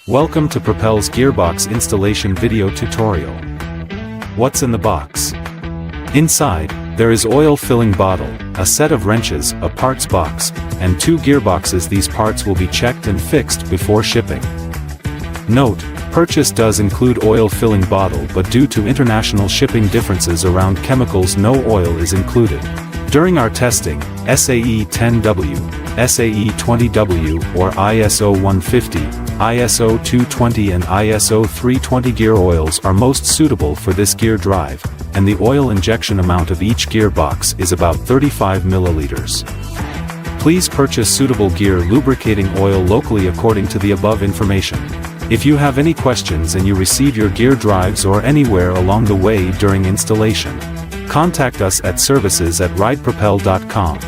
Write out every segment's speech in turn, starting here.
Welcome to Propel's gearbox installation video tutorial. What's in the box? Inside, there is oil filling bottle, a set of wrenches, a parts box, and 2 gearboxes. These parts will be checked and fixed before shipping. Note, purchase does include oil filling bottle, but due to international shipping differences around chemicals, no oil is included. During our testing, SAE 10W, SAE 20W or ISO 150, ISO 220 and ISO 320 gear oils are most suitable for this gear drive, and the oil injection amount of each gearbox is about 35 milliliters. Please purchase suitable gear lubricating oil locally according to the above information. If you have any questions and you receive your gear drives or anywhere along the way during installation, contact us at services@ridepropel.com.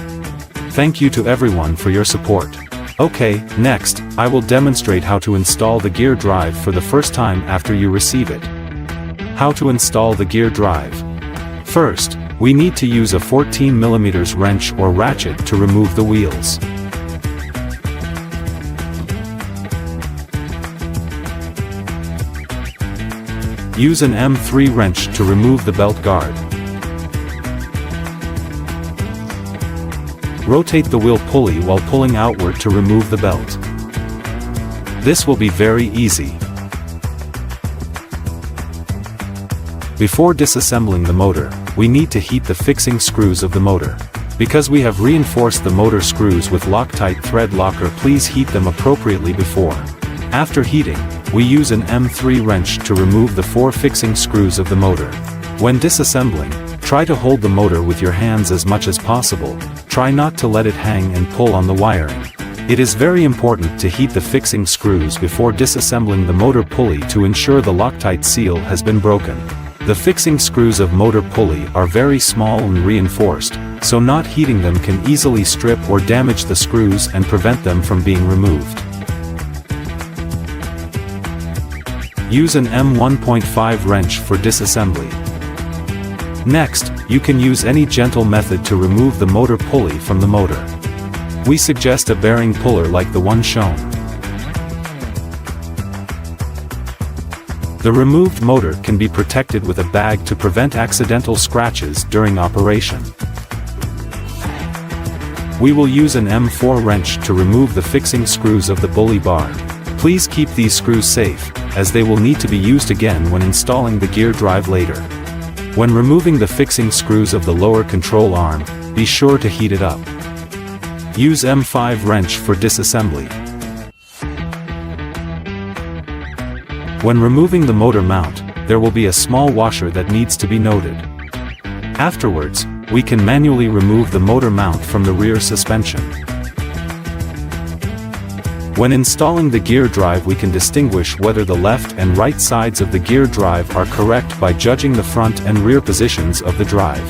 Thank you to everyone for your support. Okay, next, I will demonstrate how to install the gear drive for the first time after you receive it. How to install the gear drive. First, we need to use a 14 mm wrench or ratchet to remove the wheels. Use an M3 wrench to remove the belt guard. Rotate the wheel pulley while pulling outward to remove the belt. This will be very easy. Before disassembling the motor, we need to heat the fixing screws of the motor. Because we have reinforced the motor screws with Loctite thread locker, please heat them appropriately before. After heating, we use an M3 wrench to remove the 4 fixing screws of the motor. When disassembling, try to hold the motor with your hands as much as possible. Try not to let it hang and pull on the wiring. It is very important to heat the fixing screws before disassembling the motor pulley to ensure the Loctite seal has been broken. The fixing screws of motor pulley are very small and reinforced, so not heating them can easily strip or damage the screws and prevent them from being removed. Use an M1.5 wrench for disassembly. Next, you can use any gentle method to remove the motor pulley from the motor. We suggest a bearing puller like the one shown. The removed motor can be protected with a bag to prevent accidental scratches during operation. We will use an M4 wrench to remove the fixing screws of the bully bar. Please keep these screws safe, as they will need to be used again when installing the gear drive later. When removing the fixing screws of the lower control arm, be sure to heat it up. Use M5 wrench for disassembly. When removing the motor mount, there will be a small washer that needs to be noted. Afterwards, we can manually remove the motor mount from the rear suspension. When installing the gear drive, we can distinguish whether the left and right sides of the gear drive are correct by judging the front and rear positions of the drive.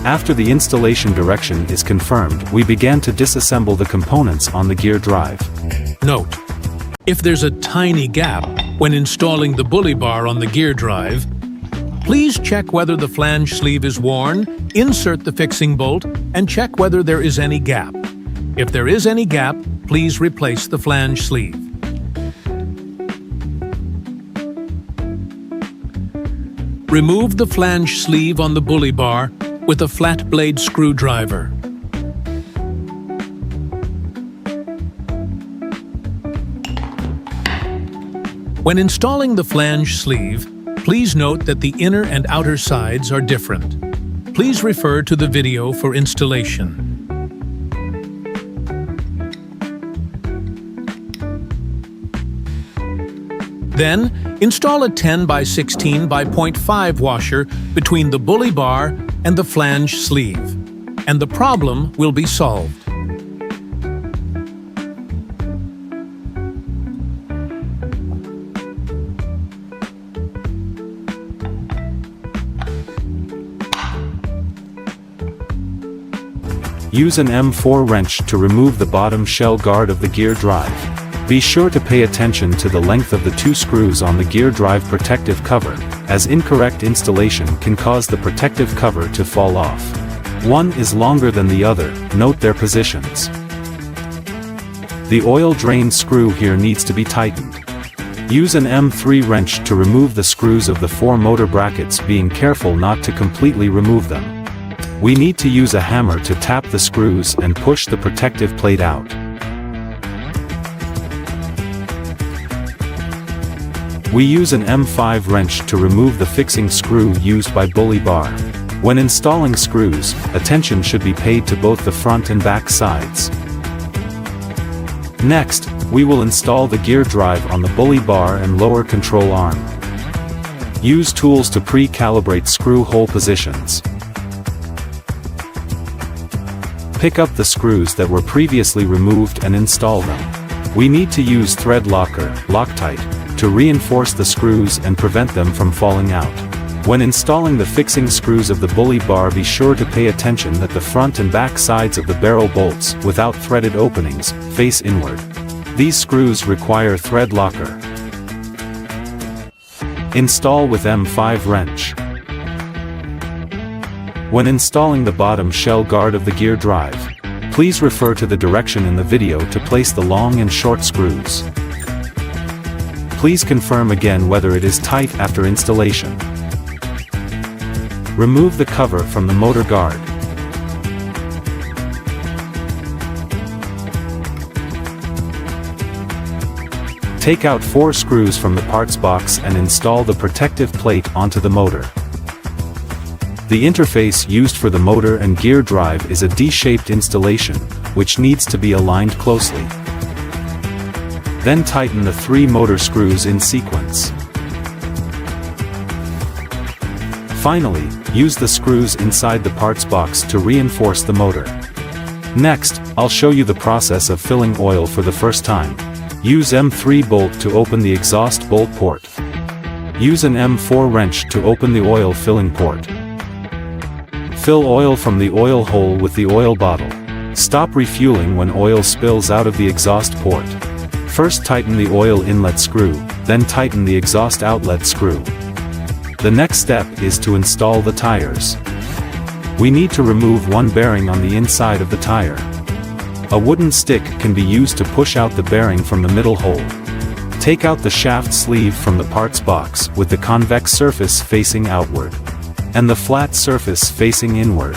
After the installation direction is confirmed, we began to disassemble the components on the gear drive. Note: if there's a tiny gap when installing the bully bar on the gear drive, please check whether the flange sleeve is worn, insert the fixing bolt, and check whether there is any gap. If there is any gap, please replace the flange sleeve. Remove the flange sleeve on the bully bar with a flat blade screwdriver. When installing the flange sleeve, please note that the inner and outer sides are different. Please refer to the video for installation. Then, install a 10 by 16 by 0.5 washer between the bully bar and the flange sleeve, and the problem will be solved. Use an M4 wrench to remove the bottom shell guard of the gear drive. Be sure to pay attention to the length of the 2 screws on the gear drive protective cover, as incorrect installation can cause the protective cover to fall off. One is longer than the other, note their positions. The oil drain screw here needs to be tightened. Use an M3 wrench to remove the screws of the 4 motor brackets, being careful not to completely remove them. We need to use a hammer to tap the screws and push the protective plate out. We use an M5 wrench to remove the fixing screw used by bully bar. When installing screws, attention should be paid to both the front and back sides. Next, we will install the gear drive on the bully bar and lower control arm. Use tools to pre-calibrate screw hole positions. Pick up the screws that were previously removed and install them. We need to use thread locker, Loctite, to reinforce the screws and prevent them from falling out. When installing the fixing screws of the bully bar, be sure to pay attention that the front and back sides of the barrel bolts, without threaded openings, face inward. These screws require thread locker. Install with M5 wrench. When installing the bottom shell guard of the gear drive, please refer to the direction in the video to place the long and short screws. Please confirm again whether it is tight after installation. Remove the cover from the motor guard. Take out 4 screws from the parts box and install the protective plate onto the motor. The interface used for the motor and gear drive is a D-shaped installation, which needs to be aligned closely. Then tighten the 3 motor screws in sequence. Finally, use the screws inside the parts box to reinforce the motor. Next, I'll show you the process of filling oil for the first time. Use M3 bolt to open the exhaust bolt port. Use an M4 wrench to open the oil filling port. Fill oil from the oil hole with the oil bottle. Stop refueling when oil spills out of the exhaust port. First tighten the oil inlet screw, then tighten the exhaust outlet screw. The next step is to install the tires. We need to remove one bearing on the inside of the tire. A wooden stick can be used to push out the bearing from the middle hole. Take out the shaft sleeve from the parts box with the convex surface facing outward and the flat surface facing inward.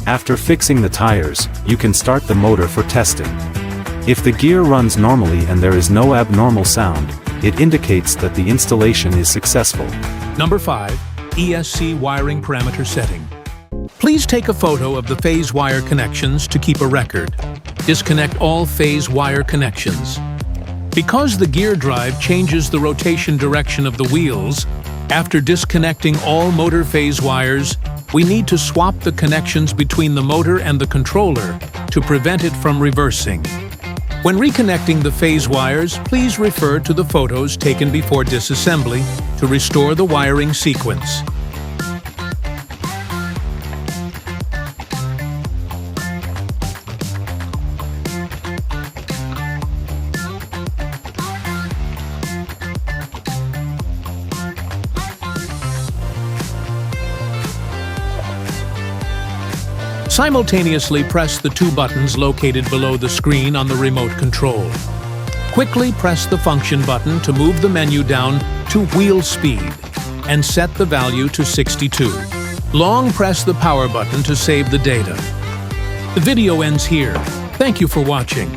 After fixing the tires, you can start the motor for testing. If the gear runs normally and there is no abnormal sound, it indicates that the installation is successful. Number 5. ESC wiring parameter setting. Please take a photo of the phase wire connections to keep a record. Disconnect all phase wire connections. Because the gear drive changes the rotation direction of the wheels, after disconnecting all motor phase wires, we need to swap the connections between the motor and the controller to prevent it from reversing. When reconnecting the phase wires, please refer to the photos taken before disassembly to restore the wiring sequence. Simultaneously press the 2 buttons located below the screen on the remote control. Quickly press the function button to move the menu down to wheel speed and set the value to 62. Long press the power button to save the data. The video ends here. Thank you for watching.